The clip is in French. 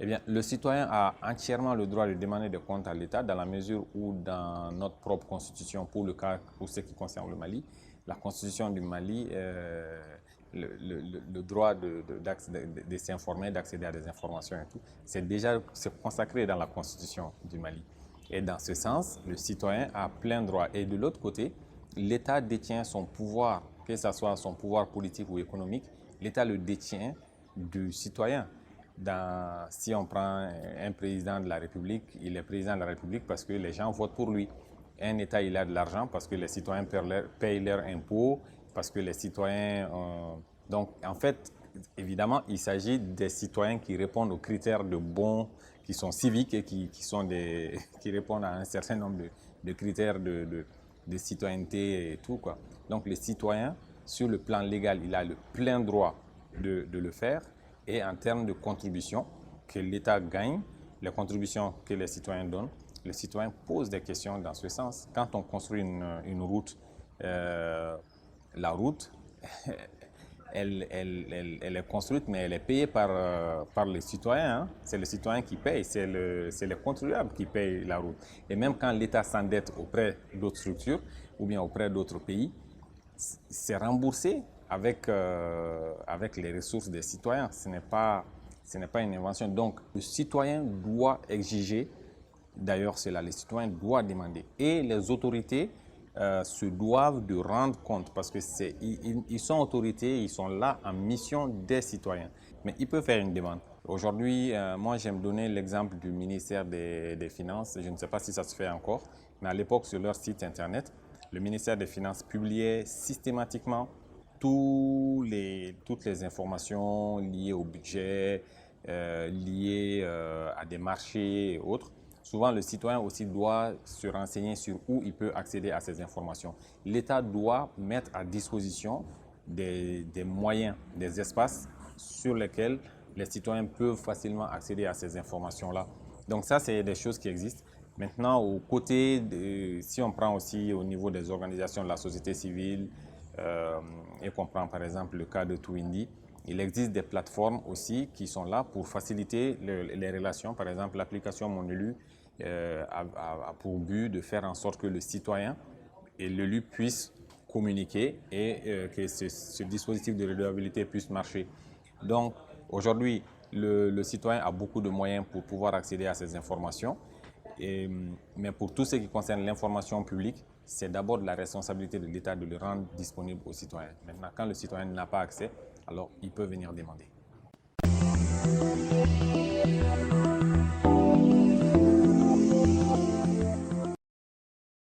bien, le citoyen a entièrement le droit de demander des comptes à l'État dans la mesure où dans notre propre constitution, pour ce qui concerne le Mali, la constitution du Mali, le droit de s'informer, d'accéder à des informations et tout, c'est consacré dans la constitution du Mali. Et dans ce sens, le citoyen a plein droit. Et de l'autre côté, l'État détient son pouvoir, que ce soit son pouvoir politique ou économique, l'État le détient du citoyen. Si on prend un président de la République, il est président de la République parce que les gens votent pour lui. Un État, il a de l'argent parce que les citoyens payent leurs impôts, parce que les citoyens... Donc, en fait, évidemment, il s'agit des citoyens qui répondent aux critères de bons, qui sont civiques et qui répondent à un certain nombre de critères de citoyenneté et tout, quoi. Donc, le citoyen, sur le plan légal, il a le plein droit de le faire. Et en termes de contributions que l'État gagne, les contributions que les citoyens donnent, les citoyens posent des questions dans ce sens. Quand on construit une route, la route, elle est construite, mais elle est payée par les citoyens. Hein. C'est les citoyens qui payent, c'est les contribuables qui payent la route. Et même quand l'État s'endette auprès d'autres structures ou bien auprès d'autres pays, c'est remboursé avec les ressources des citoyens. Ce n'est pas une invention. Donc, le citoyen doit exiger, d'ailleurs c'est là, le citoyen doit demander. Et les autorités se doivent de rendre compte parce que ils sont autorités, ils sont là en mission des citoyens. Mais ils peuvent faire une demande. Aujourd'hui, moi j'aime donner l'exemple du ministère des Finances. Je ne sais pas si ça se fait encore, mais à l'époque sur leur site internet, le ministère des Finances publiait systématiquement toutes les informations liées au budget, liées à des marchés et autres. Souvent, le citoyen aussi doit se renseigner sur où il peut accéder à ces informations. L'État doit mettre à disposition des moyens, des espaces sur lesquels les citoyens peuvent facilement accéder à ces informations-là. Donc ça, c'est des choses qui existent. Maintenant, si on prend aussi au niveau des organisations de la société civile, et qu'on prend par exemple le cas de Touindi, il existe des plateformes aussi qui sont là pour faciliter les relations. Par exemple, l'application Mon Élu a pour but de faire en sorte que le citoyen et l'élu puissent communiquer et que ce dispositif de redevabilité puisse marcher. Donc aujourd'hui, le citoyen a beaucoup de moyens pour pouvoir accéder à ces informations. Mais pour tout ce qui concerne l'information publique, c'est d'abord de la responsabilité de l'État de le rendre disponible aux citoyens. Maintenant, quand le citoyen n'a pas accès, alors il peut venir demander.